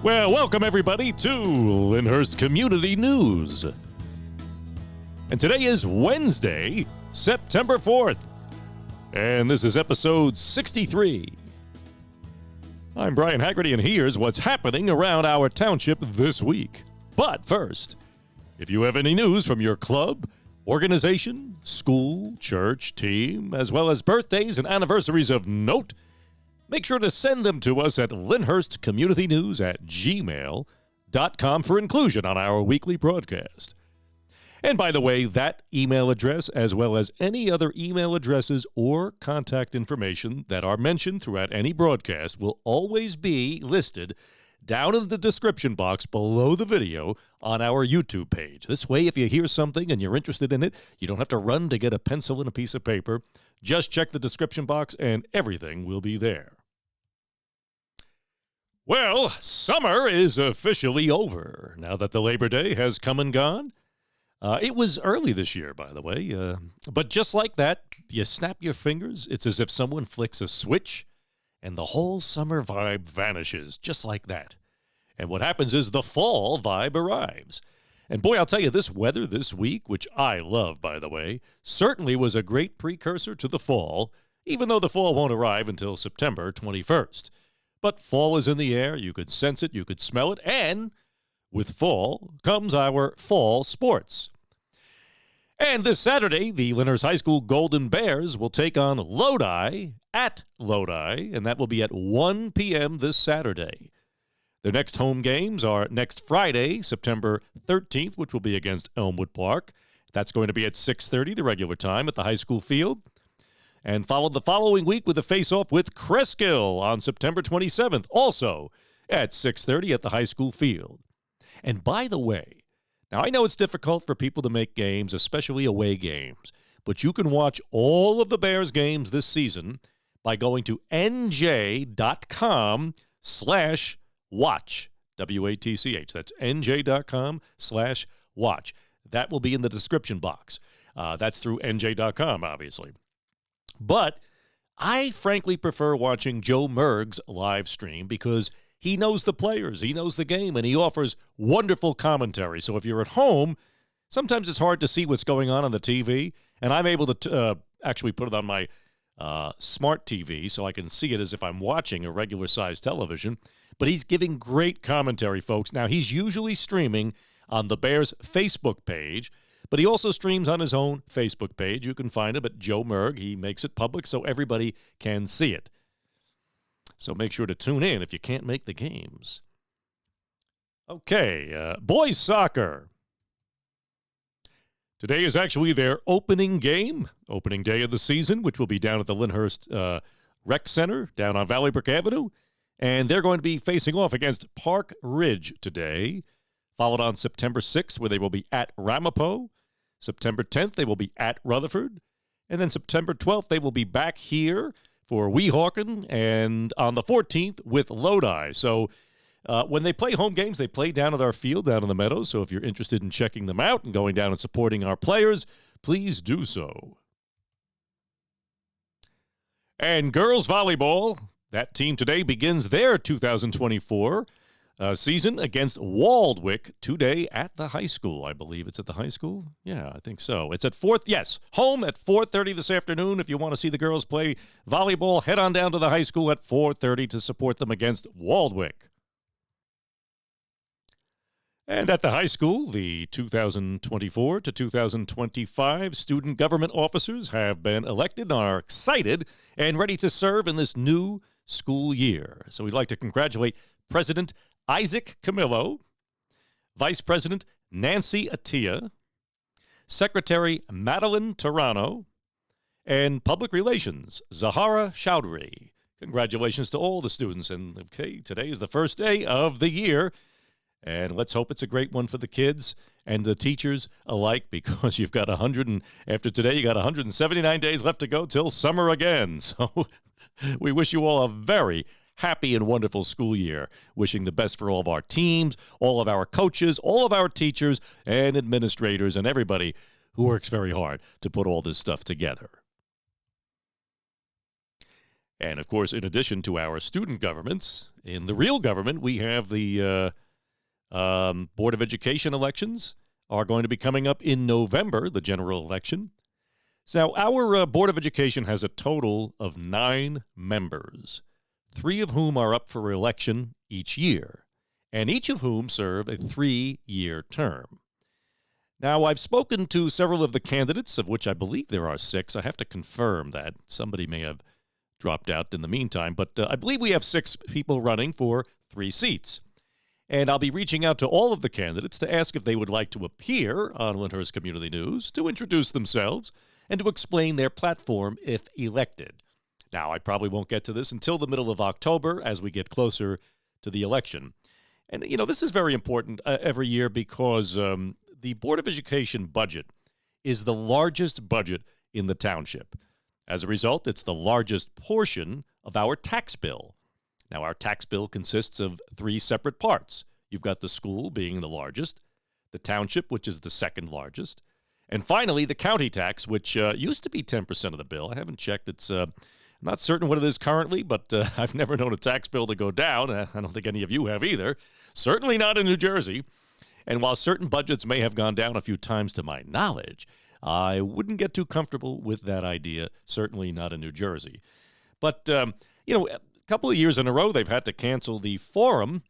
Well, welcome everybody to Lyndhurst Community News. And today is Wednesday, September 4th. And this is episode 63. I'm Brian Haggerty, and here's what's happening around our township this week. But first, if you have any news from your club, organization, school, church, team, as well as birthdays and anniversaries of note, make sure to send them to us at lyndhurstcommunitynews@gmail.com for inclusion on our weekly broadcast. And by the way, that email address, as well as any other email addresses or contact information that are mentioned throughout any broadcast, will always be listed down in the description box below the video on our YouTube page. This way, if you hear something and you're interested in it, you don't have to run to get a pencil and a piece of paper. Just check the description box and everything will be there. Well, summer is officially over now that the Labor Day has come and gone. It was early this year, by the way, but just like that, you snap your fingers, it's as if someone flicks a switch, and the whole summer vibe vanishes, just like that. And what happens is the fall vibe arrives. And boy, I'll tell you, this weather this week, which I love, by the way, certainly was a great precursor to the fall, even though the fall won't arrive until September 21st. But fall is in the air, you could sense it, you could smell it, and with fall comes our fall sports. And this Saturday, the Lyndhurst High School Golden Bears will take on Lodi at Lodi, and that will be at 1 p.m. this Saturday. Their next home games are next Friday, September 13th, which will be against Elmwood Park. That's going to be at 6:30, the regular time, at the high school field. And followed the following week with a face-off with Cresskill on September 27th, also at 6:30 at the high school field. And by the way, now, I know it's difficult for people to make games, especially away games, but you can watch all of the Bears games this season by going to nj.com/watch, W-A-T-C-H. That's nj.com/watch. That will be in the description box. That's through nj.com, obviously. But I frankly prefer watching Joe Merg's live stream because he knows the players, he knows the game, and he offers wonderful commentary. So if you're at home, sometimes it's hard to see what's going on the TV, and I'm able to actually put it on my smart TV so I can see it as if I'm watching a regular-sized television. But he's giving great commentary, folks. Now, he's usually streaming on the Bears Facebook page, but he also streams on his own Facebook page. You can find him at Joe Merg. He makes it public so everybody can see it. So make sure to tune in if you can't make the games. Okay, boys soccer. Today is actually their opening game, opening day of the season, which will be down at the Lyndhurst Rec Center down on Valley Brook Avenue. And they're going to be facing off against Park Ridge today, followed on September 6th, where they will be at Ramapo. September 10th, they will be at Rutherford. And then September 12th, they will be back here for Weehawken, and on the 14th with Lodi. So when they play home games, they play down at our field, down in the Meadows. So if you're interested in checking them out and going down and supporting our players, please do so. And girls volleyball, that team today begins their 2024 season against Waldwick today at the high school. I believe it's at the high school. Yeah, I think so. It's at 4th. Yes, home at 4:30 this afternoon. If you want to see the girls play volleyball, head on down to the high school at 4:30 to support them against Waldwick. And at the high school, the 2024 to 2025 student government officers have been elected and are excited and ready to serve in this new school year. So we'd like to congratulate President Isaac Camillo, Vice President Nancy Attia, Secretary Madeline Tarano, and Public Relations Zahara Chowdhury. Congratulations to all the students. And okay, today is the first day of the year, and let's hope it's a great one for the kids and the teachers alike, because you've got after today, you got 179 days left to go till summer again. So we wish you all a very happy and wonderful school year. Wishing the best for all of our teams, all of our coaches, all of our teachers and administrators, and everybody who works very hard to put all this stuff together. And, of course, in addition to our student governments, in the real government, we have the Board of Education elections are going to be coming up in November, the general election. So our Board of Education has a total of 9 members, 3 of whom are up for election each year, and each of whom serve a 3-year term. Now, I've spoken to several of the candidates, of which I believe there are 6. I have to confirm that. Somebody may have dropped out in the meantime, but I believe we have 6 people running for 3 seats. And I'll be reaching out to all of the candidates to ask if they would like to appear on Lyndhurst Community News, to introduce themselves, and to explain their platform if elected. Now, I probably won't get to this until the middle of October as we get closer to the election. And, this is very important every year because the Board of Education budget is the largest budget in the township. As a result, it's the largest portion of our tax bill. Now, our tax bill consists of 3 separate parts. You've got the school being the largest, the township, which is the second largest, and finally, the county tax, which used to be 10% of the bill. I haven't checked. I'm not certain what it is currently, but I've never known a tax bill to go down. I don't think any of you have either. Certainly not in New Jersey. And while certain budgets may have gone down a few times to my knowledge, I wouldn't get too comfortable with that idea, certainly not in New Jersey. But, a couple of years in a row, they've had to cancel the forum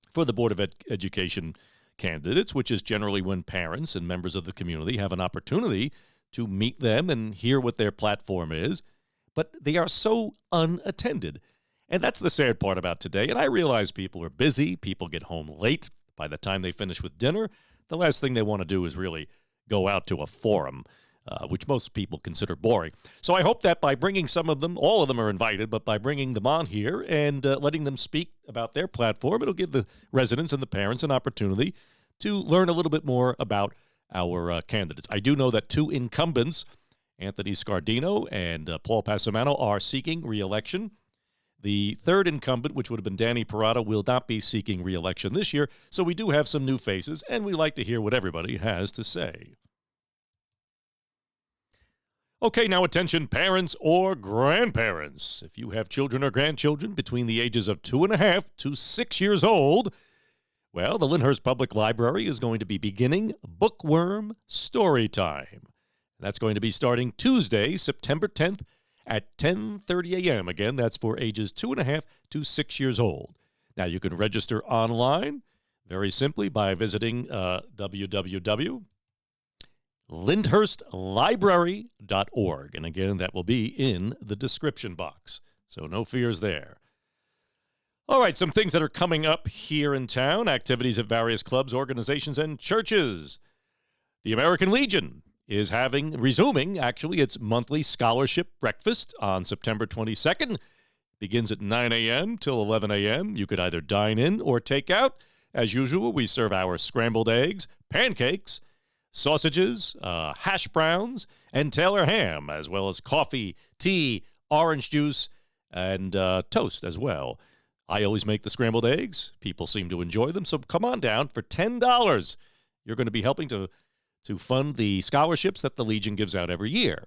for the Board of Education candidates, which is generally when parents and members of the community have an opportunity to meet them and hear what their platform is. But they are so unattended. And that's the sad part about today. And I realize people are busy. People get home late. By the time they finish with dinner, the last thing they want to do is really go out to a forum, which most people consider boring. So I hope that by bringing some of them, all of them are invited, but by bringing them on here and letting them speak about their platform, it'll give the residents and the parents an opportunity to learn a little bit more about our candidates. I do know that 2 incumbents, Anthony Scardino and Paul Passamano, are seeking re-election. The 3rd incumbent, which would have been Danny Parada, will not be seeking re-election this year, so we do have some new faces, and we like to hear what everybody has to say. Okay, now attention parents or grandparents. If you have children or grandchildren between the ages of 2.5 to 6 years old, well, the Lyndhurst Public Library is going to be beginning Bookworm Story Time. That's going to be starting Tuesday, September 10th, at 10:30 a.m. Again, that's for ages 2.5 to 6 years old. Now, you can register online very simply by visiting www.lyndhurstlibrary.org. And again, that will be in the description box. So no fears there. All right, some things that are coming up here in town. Activities at various clubs, organizations, and churches. The American Legion is resuming its monthly scholarship breakfast on September 22nd. Begins at 9 a.m. till 11 a.m. You could either dine in or take out. As usual, we serve our scrambled eggs, pancakes, sausages, hash browns, and Taylor ham, as well as coffee, tea, orange juice, and toast as well. I always make the scrambled eggs. People seem to enjoy them, so come on down for $10. You're going to be helping to fund the scholarships that the Legion gives out every year.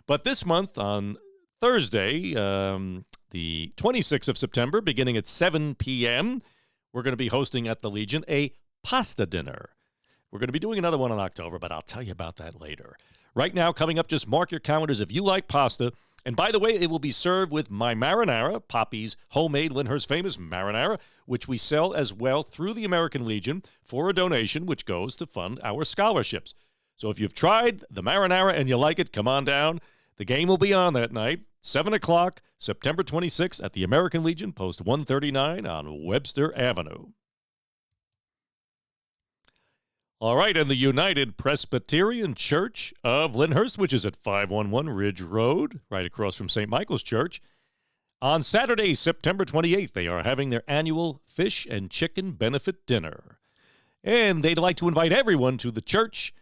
But this month, on Thursday, the 26th of September, beginning at 7 p.m., we're going to be hosting at the Legion a pasta dinner. We're going to be doing another one in October, but I'll tell you about that later. Right now, coming up, just mark your calendars if you like pasta. And by the way, it will be served with my marinara, Poppy's homemade Lyndhurst famous marinara, which we sell as well through the American Legion for a donation, which goes to fund our scholarships. So if you've tried the marinara and you like it, come on down. The game will be on that night, 7 o'clock, September 26th at the American Legion, post 139 on Webster Avenue. All right, and the United Presbyterian Church of Lyndhurst, which is at 511 Ridge Road, right across from St. Michael's Church. On Saturday, September 28th, they are having their annual Fish and Chicken Benefit Dinner. And they'd like to invite everyone to the church,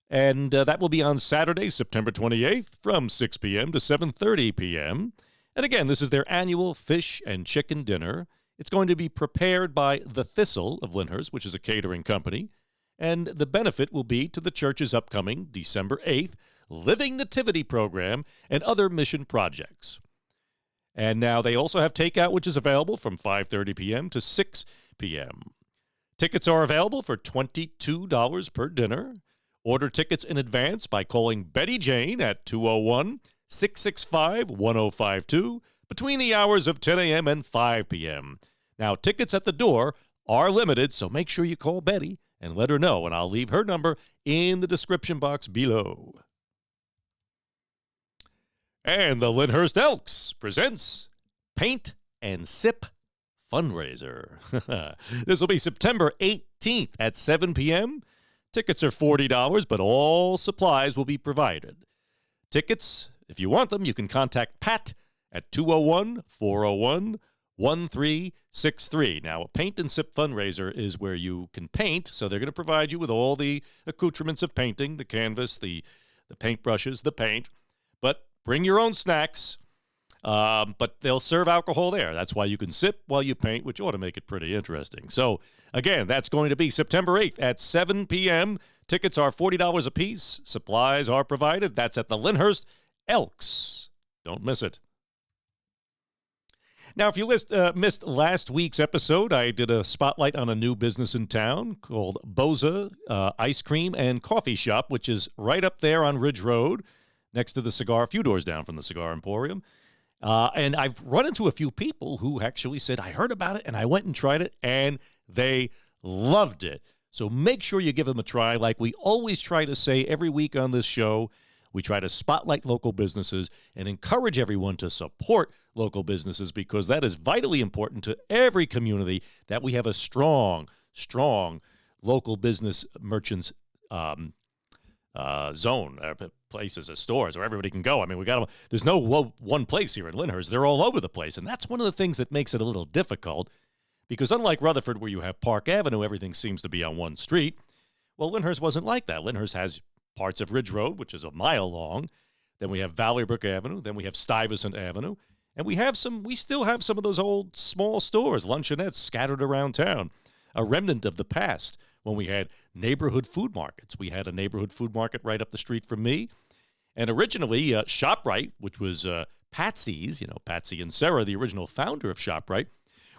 and that will be on Saturday, September 28th, from 6 p.m. to 7:30 p.m. And again, this is their annual Fish and Chicken Dinner. It's going to be prepared by The Thistle of Lyndhurst, which is a catering company. And the benefit will be to the church's upcoming December 8th Living Nativity program and other mission projects. And now they also have takeout, which is available from 5:30 p.m. to 6 p.m. Tickets are available for $22 per dinner. Order tickets in advance by calling Betty Jane at 201-665-1052 between the hours of 10 a.m. and 5 p.m. Now, tickets at the door are limited, so make sure you call Betty and let her know, and I'll leave her number in the description box below. And the Lyndhurst Elks presents Paint and Sip Fundraiser. This will be September 18th at 7 p.m. Tickets are $40, but all supplies will be provided. Tickets, if you want them, you can contact Pat at 201-401-1363. Now, a Paint and Sip Fundraiser is where you can paint, so they're going to provide you with all the accoutrements of painting, the canvas, the paintbrushes, the paint, but bring your own snacks, but they'll serve alcohol there. That's why you can sip while you paint, which ought to make it pretty interesting. So, again, that's going to be September 8th at 7 p.m. Tickets are $40 a piece. Supplies are provided. That's at the Lyndhurst Elks. Don't miss it. Now, if you missed last week's episode, I did a spotlight on a new business in town called Boza Ice Cream and Coffee Shop, which is right up there on Ridge Road, next to the cigar, a few doors down from the Cigar Emporium. And I've run into a few people who actually said, I heard about it, and I went and tried it, and they loved it. So make sure you give them a try. Like we always try to say every week on this show, we try to spotlight local businesses and encourage everyone to support local businesses because that is vitally important to every community that we have a strong local business merchants zone, places, stores where everybody can go. I mean, there's no one place here in Lyndhurst. They're all over the place. And that's one of the things that makes it a little difficult because unlike Rutherford, where you have Park Avenue, everything seems to be on one street. Well, Lyndhurst wasn't like that. Lyndhurst has parts of Ridge Road, which is a mile long. Then we have Valley Brook Avenue. Then we have Stuyvesant Avenue. And we still have some of those old small stores, luncheonettes scattered around town, a remnant of the past when we had neighborhood food markets. We had a neighborhood food market right up the street from me. And originally, ShopRite, which was Patsy's, Patsy and Sarah, the original founder of ShopRite.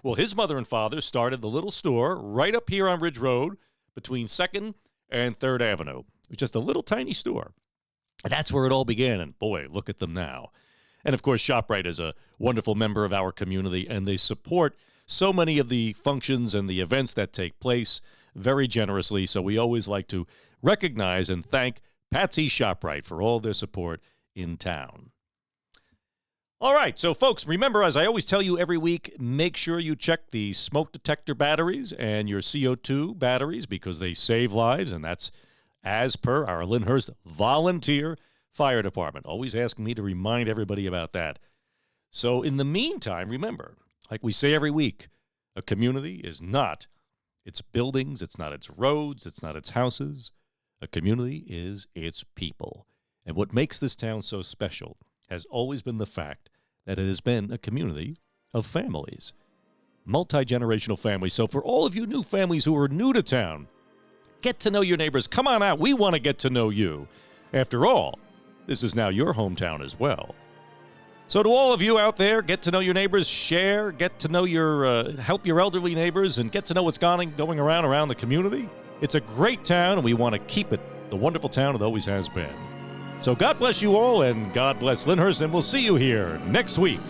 Well, his mother and father started the little store right up here on Ridge Road between 2nd and 3rd Avenue. It was just a little tiny store. And that's where it all began. And boy, look at them now. And of course, ShopRite is a wonderful member of our community, and they support so many of the functions and the events that take place very generously. So we always like to recognize and thank Patsy ShopRite for all their support in town. All right, so folks, remember, as I always tell you every week, make sure you check the smoke detector batteries and your CO2 batteries because they save lives, and that's as per our Lyndhurst volunteer fire department. Always asking me to remind everybody about that. So in the meantime, remember, like we say every week, a community is not its buildings, it's not its roads, it's not its houses. A community is its people. And what makes this town so special has always been the fact that it has been a community of families, multi-generational families. So for all of you new families who are new to town, get to know your neighbors. Come on out. We want to get to know you. After all, this is now your hometown as well. So to all of you out there, get to know your neighbors, share, get to know help your elderly neighbors, and get to know what's going around the community. It's a great town, and we want to keep it the wonderful town it always has been. So God bless you all, and God bless Lyndhurst, and we'll see you here next week.